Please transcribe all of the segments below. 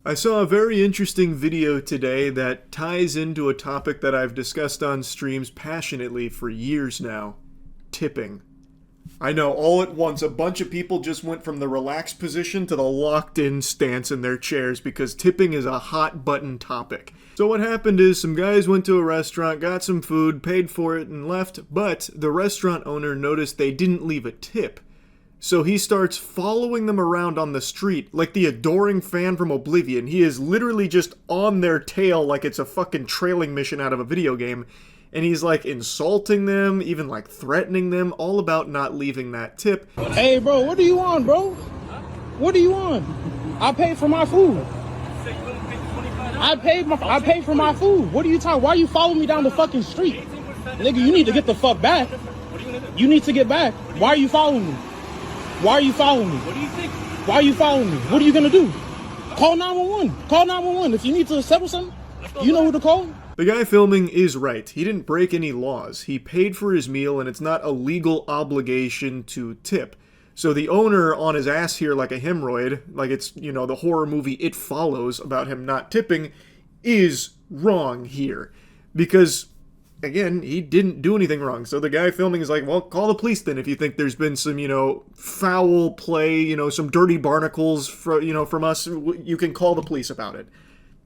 I saw a very interesting video today that ties into a topic that I've discussed on streams passionately for years now. Tipping. I know, all at once, a bunch of people just went from the relaxed position to the locked-in stance in their chairs because tipping is a hot-button topic. So what happened is some guys went to a restaurant, got some food, paid for it, and left, but the restaurant owner noticed they didn't leave a tip. So he starts following them around on the street like the adoring fan from Oblivion. He is literally just on their tail like it's a fucking trailing mission out of a video game. And he's like insulting them, even like threatening them, all about not leaving that tip. Hey bro, what do you want, bro? What do you want? I paid for my food. I paid for my food. What are you talking? Why are you following me down the fucking street? Nigga, you need to get the fuck back. You need to get back. Why are you following me? Why are you following me? What do you think? Why are you following me? What are you gonna do? Call 911. Call 911. If you need to settle something, you know who to call. The guy filming is right. He didn't break any laws. He paid for his meal and it's not a legal obligation to tip. So the owner on his ass here like a hemorrhoid, like it's, you know, the horror movie It Follows about him not tipping, is wrong here. Because, again, he didn't do anything wrong. So the guy filming is like, well, call the police then if you think there's been some, you know, foul play, you know, some dirty barnacles from us. You can call the police about it.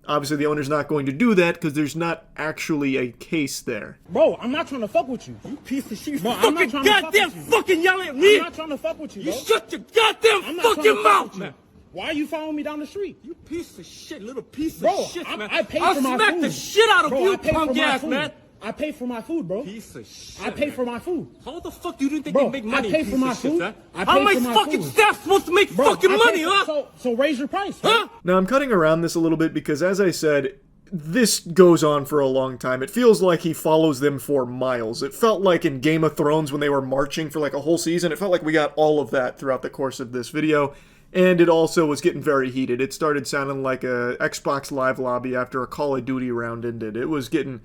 Obviously, the owner's not going to do that because there's not actually a case there. Bro, I'm not trying to fuck with you. You piece of shit. Bro, I'm not fucking goddamn fucking yelling at me. I'm not trying to fuck with you, bro. You shut your goddamn fucking mouth, man. Why are you following me down the street? You piece of shit, little piece Bro, of shit, man. I paid I'll for my food. smack the shit out of Bro, you, I paid punk for my ass, food. man. I paid for my food, bro. Piece of shit. I paid for my food. How the fuck you didn't think Bro, they make money? I paid piece for my of shit, food. man? I How paid am I for my fucking food. staff supposed to make Bro, fucking I money, paid huh? So raise your price, Huh? Now, I'm cutting around this a little bit because, as I said, this goes on for a long time. It feels like he follows them for miles. It felt like in Game of Thrones when they were marching for like a whole season. It felt like we got all of that throughout the course of this video. And it also was getting very heated. It started sounding like a Xbox Live lobby after a Call of Duty round ended. It was getting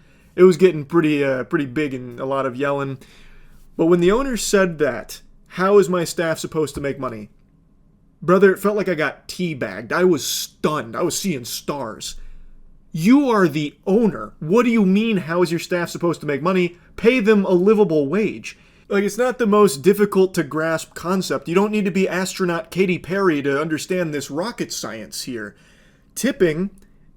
pretty big and a lot of yelling. But when the owner said that, how is my staff supposed to make money? Brother, it felt like I got teabagged. I was stunned. I was seeing stars. You are the owner. What do you mean, how is your staff supposed to make money? Pay them a livable wage. Like, it's not the most difficult to grasp concept. You don't need to be astronaut Katy Perry to understand this rocket science here. Tipping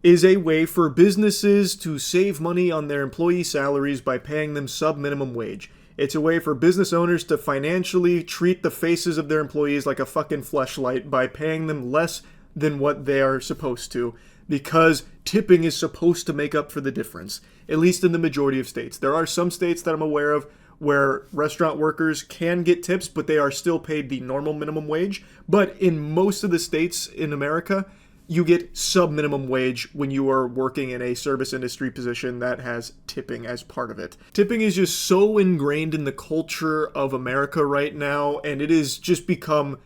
is a way for businesses to save money on their employee salaries by paying them sub-minimum wage. It's a way for business owners to financially treat the faces of their employees like a fucking fleshlight by paying them less than what they are supposed to, because tipping is supposed to make up for the difference, at least in the majority of states. There are some states that I'm aware of where restaurant workers can get tips, but they are still paid the normal minimum wage. But in most of the states in America, you get sub-minimum wage when you are working in a service industry position that has tipping as part of it. Tipping is just so ingrained in the culture of America right now, and it has just become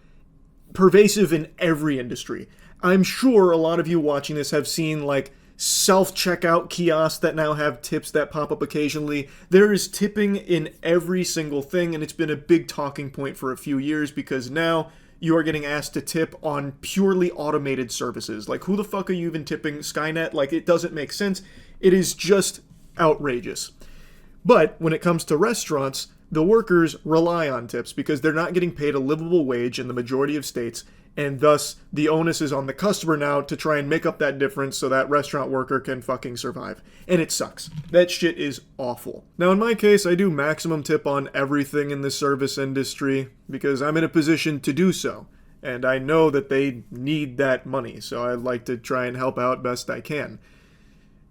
pervasive in every industry. I'm sure a lot of you watching this have seen like self-checkout kiosks that now have tips that pop up occasionally. There is tipping in every single thing, and it's been a big talking point for a few years because now you are getting asked to tip on purely automated services. Like, who the fuck are you even tipping? Skynet? Like, it doesn't make sense. It is just outrageous. But when it comes to restaurants, the workers rely on tips because they're not getting paid a livable wage in the majority of states, and thus the onus is on the customer now to try and make up that difference so that restaurant worker can fucking survive. And it sucks. That shit is awful. Now in my case, I do maximum tip on everything in the service industry because I'm in a position to do so. And I know that they need that money, so I'd like to try and help out best I can.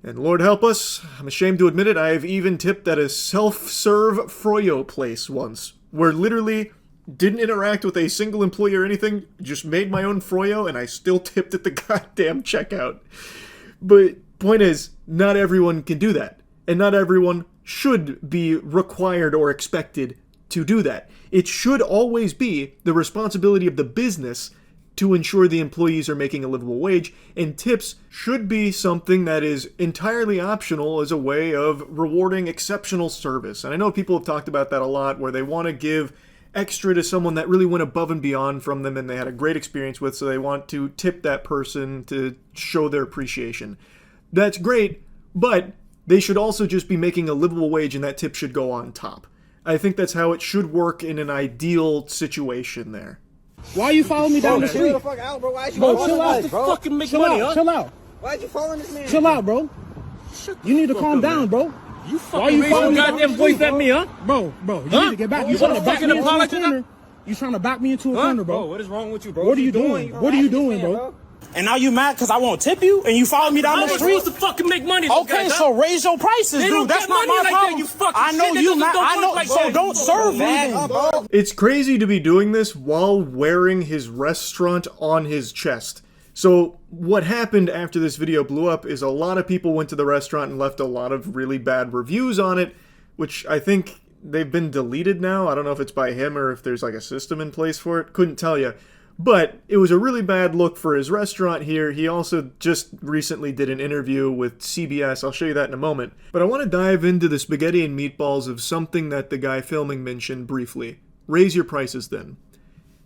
And Lord help us, I'm ashamed to admit it, I've even tipped at a self-serve froyo place once, where literally didn't interact with a single employee or anything, just made my own froyo, and I still tipped at the goddamn checkout. But point is, not everyone can do that, and not everyone should be required or expected to do that. It should always be the responsibility of the business to ensure the employees are making a livable wage, and tips should be something that is entirely optional as a way of rewarding exceptional service. And I know people have talked about that a lot, where they want to give extra to someone that really went above and beyond from them and they had a great experience with, so they want to tip that person to show their appreciation. That's great, but they should also just be making a livable wage and that tip should go on top. I think that's how it should work in an ideal situation there. Why you following me down the street? Chill the fuck out, bro. Why'd you Bro, follow chill this out. guy, bro? Fucking make Chill money, out, huh? chill out. Why'd you following this man? Chill out, bro. You need to calm down, bro. You Why fucking you raise your following me down goddamn the voice street, at me, huh? Bro, you Huh? need to get back. You You trying to wanna back me fucking into a apologize corner. now? You trying to back me into a corner, bro. What is wrong with you, bro? What are you doing? What are you doing, bro? And now you mad because I won't tip you and you follow me down How the am I street? supposed to fucking make money? those Okay, guys, so huh? raise your prices, They dude. don't That's get not money my like that, problem. you fucking I know shit. They you just mad. don't I know. work like So that. don't serve me. It's crazy to be doing this while wearing his restaurant on his chest. So what happened after this video blew up is a lot of people went to the restaurant and left a lot of really bad reviews on it, which I think they've been deleted now. I don't know if it's by him or if there's like a system in place for it. Couldn't tell you. But it was a really bad look for his restaurant here. He also just recently did an interview with CBS. I'll show you that in a moment. But I want to dive into the spaghetti and meatballs of something that the guy filming mentioned briefly. Raise your prices then.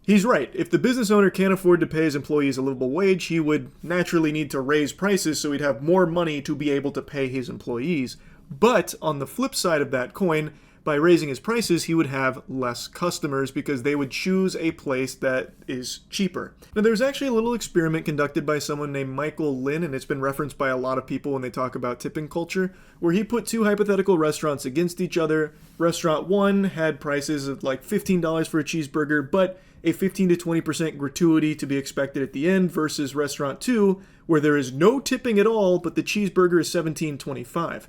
He's right. If the business owner can't afford to pay his employees a livable wage, he would naturally need to raise prices so he'd have more money to be able to pay his employees. But on the flip side of that coin, by raising his prices, he would have less customers because they would choose a place that is cheaper. Now, there's actually a little experiment conducted by someone named Michael Lynn, and it's been referenced by a lot of people when they talk about tipping culture, where he put two hypothetical restaurants against each other. Restaurant 1 had prices of like $15 for a cheeseburger, but a 15 to 20% gratuity to be expected at the end, versus Restaurant 2, where there is no tipping at all, but the cheeseburger is $17.25.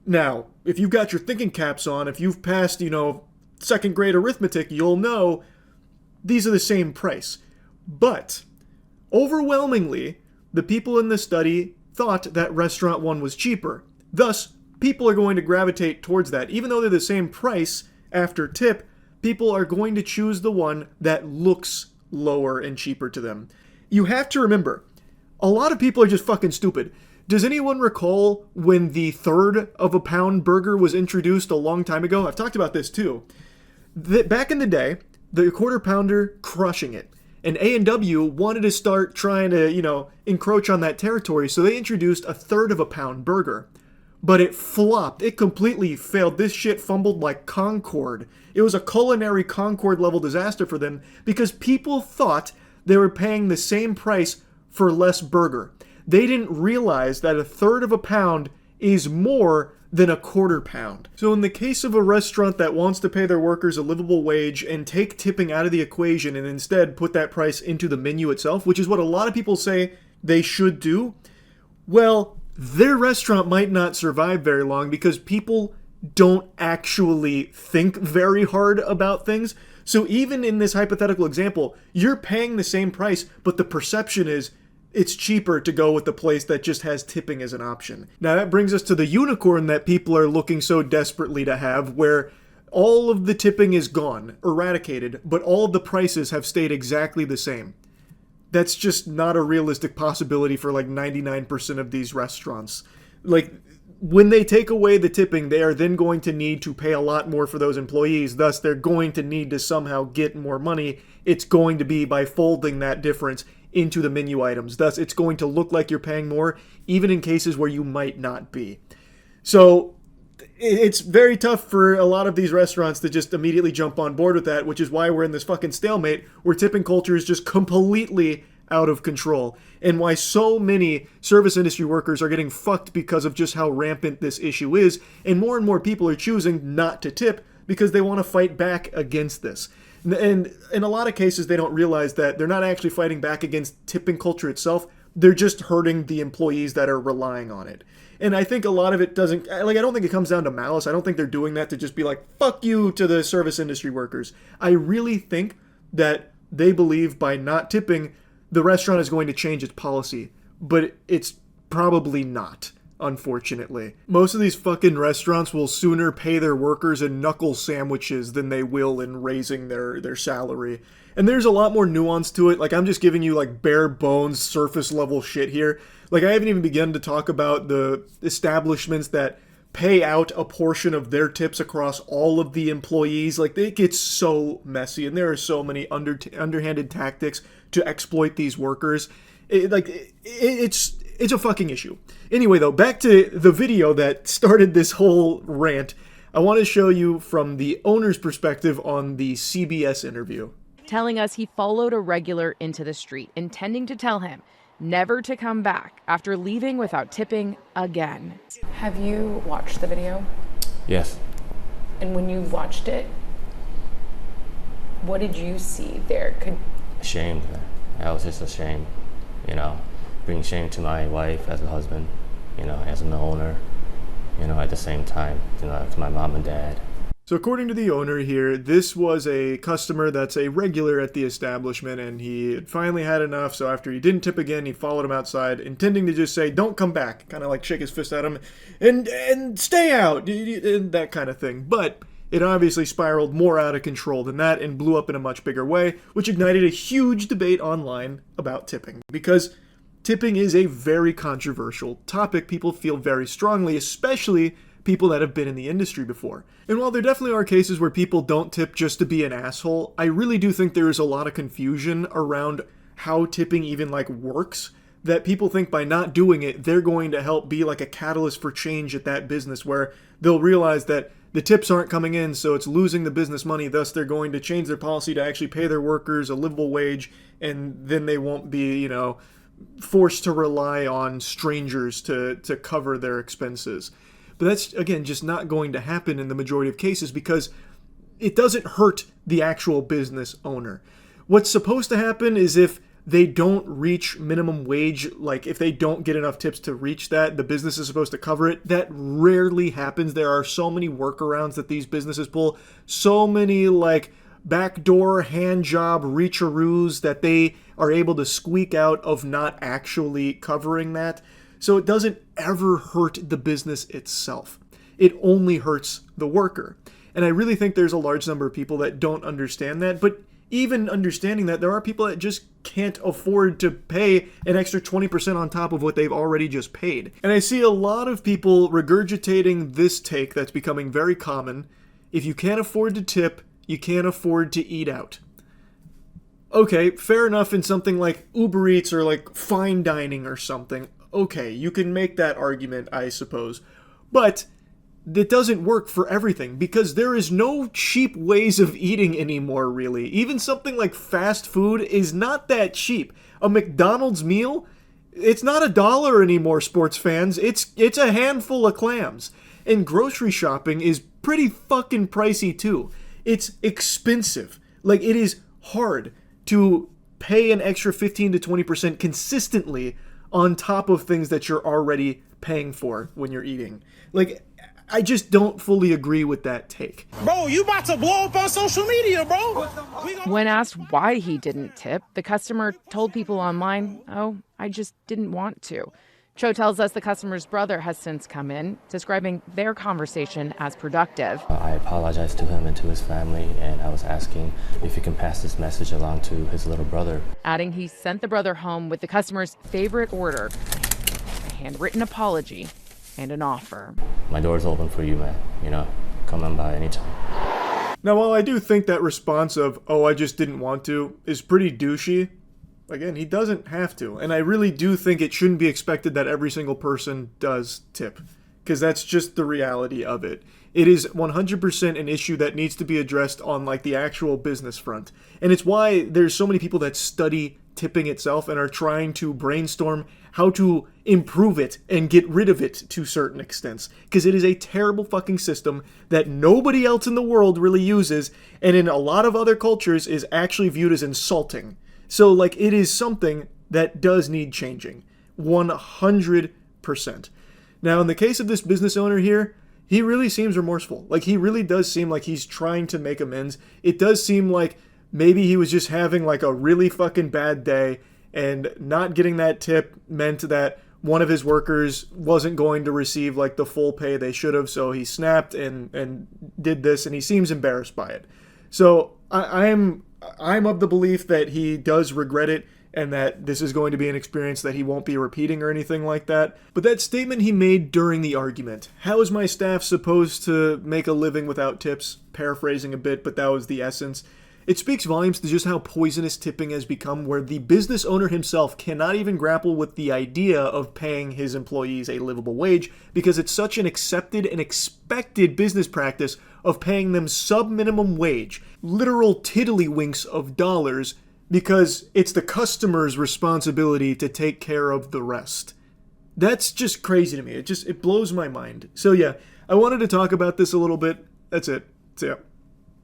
Now, if you've got your thinking caps on, if you've passed, second grade arithmetic, you'll know these are the same price. But, overwhelmingly, the people in this study thought that Restaurant 1 was cheaper. Thus, people are going to gravitate towards that. Even though they're the same price after tip, people are going to choose the one that looks lower and cheaper to them. You have to remember, a lot of people are just fucking stupid. Does anyone recall when the third of a pound burger was introduced a long time ago? I've talked about this too. Back in the day, the quarter pounder crushing it. And A&W wanted to start trying to, encroach on that territory, so they introduced a third of a pound burger. But it flopped. It completely failed. This shit fumbled like Concorde. It was a culinary Concorde level disaster for them because people thought they were paying the same price for less burger. They didn't realize that a third of a pound is more than a quarter pound. So in the case of a restaurant that wants to pay their workers a livable wage and take tipping out of the equation and instead put that price into the menu itself, which is what a lot of people say they should do, well, their restaurant might not survive very long because people don't actually think very hard about things. So even in this hypothetical example, you're paying the same price, but the perception is it's cheaper to go with the place that just has tipping as an option. Now that brings us to the unicorn that people are looking so desperately to have, where all of the tipping is gone, eradicated, but all of the prices have stayed exactly the same. That's just not a realistic possibility for like 99% of these restaurants. Like, when they take away the tipping, they are then going to need to pay a lot more for those employees. Thus, they're going to need to somehow get more money. It's going to be by folding that difference into the menu items. Thus, it's going to look like you're paying more, even in cases where you might not be. So, it's very tough for a lot of these restaurants to just immediately jump on board with that, which is why we're in this fucking stalemate where tipping culture is just completely out of control, and why so many service industry workers are getting fucked because of just how rampant this issue is, and more people are choosing not to tip because they want to fight back against this. And in a lot of cases, they don't realize that they're not actually fighting back against tipping culture itself. They're just hurting the employees that are relying on it. And I think a lot of it doesn't, I don't think it comes down to malice. I don't think they're doing that to just be like, fuck you to the service industry workers. I really think that they believe by not tipping, the restaurant is going to change its policy. But it's probably not, unfortunately. Most of these fucking restaurants will sooner pay their workers in knuckle sandwiches than they will in raising their salary. And there's a lot more nuance to it. Like, I'm just giving you like bare bones, surface level shit here. Like, I haven't even begun to talk about the establishments that pay out a portion of their tips across all of the employees. Like, it gets so messy, and there are so many underhanded tactics to exploit these workers. It's a fucking issue. Anyway, though, back to the video that started this whole rant. I want to show you from the owner's perspective on the CBS interview. Telling us he followed a regular into the street, intending to tell him never to come back after leaving without tipping again. Have you watched the video? Yes. And when you watched it, what did you see there? Ashamed. I was just ashamed, bringing shame to my wife as a husband, as an owner, at the same time, to my mom and dad. So according to the owner here, this was a customer that's a regular at the establishment, and he had finally had enough, so after he didn't tip again, he followed him outside, intending to just say, don't come back, kind of like shake his fist at him, and stay out, and that kind of thing. But it obviously spiraled more out of control than that and blew up in a much bigger way, which ignited a huge debate online about tipping. Because tipping is a very controversial topic. People feel very strongly, especially people that have been in the industry before. And while there definitely are cases where people don't tip just to be an asshole, I really do think there is a lot of confusion around how tipping even works, that people think by not doing it, they're going to help be like a catalyst for change at that business, where they'll realize that the tips aren't coming in, so it's losing the business money, thus they're going to change their policy to actually pay their workers a livable wage, and then they won't be, forced to rely on strangers to cover their expenses. But that's, again, just not going to happen in the majority of cases, because it doesn't hurt the actual business owner. What's supposed to happen is if they don't reach minimum wage, like if they don't get enough tips to reach that, the business is supposed to cover it. That rarely happens. There are so many workarounds that these businesses pull, so many backdoor hand job reacharoos that they are able to squeak out of not actually covering that. So it doesn't ever hurt the business itself. It only hurts the worker. And I really think there's a large number of people that don't understand that. But even understanding that, there are people that just can't afford to pay an extra 20% on top of what they've already just paid. And I see a lot of people regurgitating this take that's becoming very common. If you can't afford to tip, you can't afford to eat out. Okay, fair enough in something like Uber Eats or fine dining or something. Okay, you can make that argument, I suppose. But it doesn't work for everything, because there is no cheap ways of eating anymore, really. Even something like fast food is not that cheap. A McDonald's meal, it's not $1 anymore, sports fans. It's a handful of clams. And grocery shopping is pretty fucking pricey too. It's expensive. It is hard to pay an extra 15 to 20% consistently on top of things that you're already paying for when you're eating. I just don't fully agree with that take. Bro, you about to blow up on social media, bro. When asked why he didn't tip, the customer told people online, "Oh, I just didn't want to." Cho tells us the customer's brother has since come in, describing their conversation as productive. I apologized to him and to his family, and I was asking if he can pass this message along to his little brother. Adding he sent the brother home with the customer's favorite order, a handwritten apology and an offer. My door's open for you, man. Come on by anytime. Now, while I do think that response of, "Oh, I just didn't want to," is pretty douchey, again, he doesn't have to. And I really do think it shouldn't be expected that every single person does tip, because that's just the reality of it. It is 100% an issue that needs to be addressed on the actual business front. And it's why there's so many people that study tipping itself and are trying to brainstorm how to improve it and get rid of it to certain extents. Because it is a terrible fucking system that nobody else in the world really uses, and in a lot of other cultures is actually viewed as insulting. So, it is something that does need changing. 100%. Now, in the case of this business owner here, he really seems remorseful. He really does seem like he's trying to make amends. It does seem like maybe he was just having a really fucking bad day, and not getting that tip meant that one of his workers wasn't going to receive the full pay they should have, so he snapped and did this, and he seems embarrassed by it. So I'm of the belief that he does regret it, and that this is going to be an experience that he won't be repeating or anything like that. But that statement he made during the argument, how is my staff supposed to make a living without tips? Paraphrasing a bit, but that was the essence. It speaks volumes to just how poisonous tipping has become, where the business owner himself cannot even grapple with the idea of paying his employees a livable wage because it's such an accepted and expected business practice of paying them sub-minimum wage, literal tiddlywinks of dollars, because it's the customer's responsibility to take care of the rest. That's just crazy to me. It blows my mind. So yeah, I wanted to talk about this a little bit. That's it. See ya.